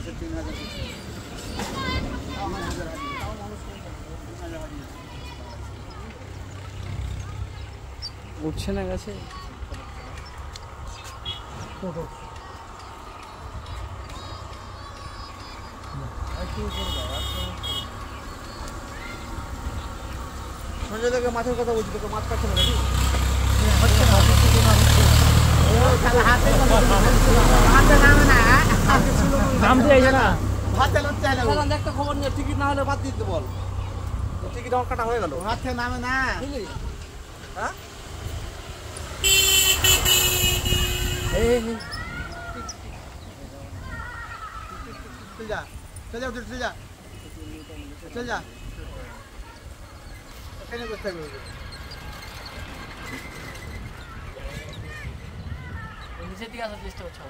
মাসে 3000 উঠছে না গাছে সঞ্জয় দাকে মাছের কথা বলছি, তোকে মাছ পাচ্ছে না নাকি? একটা খবর নিয়ে টিকিট না হলে বাদ দিতে বল। টিকিট আমার কাটা হয়ে গেল, হাতে নামে না বুঝলি? হ্যাঁ চল যা, চল যা, চল যা, চল যা, এখানে বসে থাকবে। নিচের দিকে আসার চেষ্টা করছো।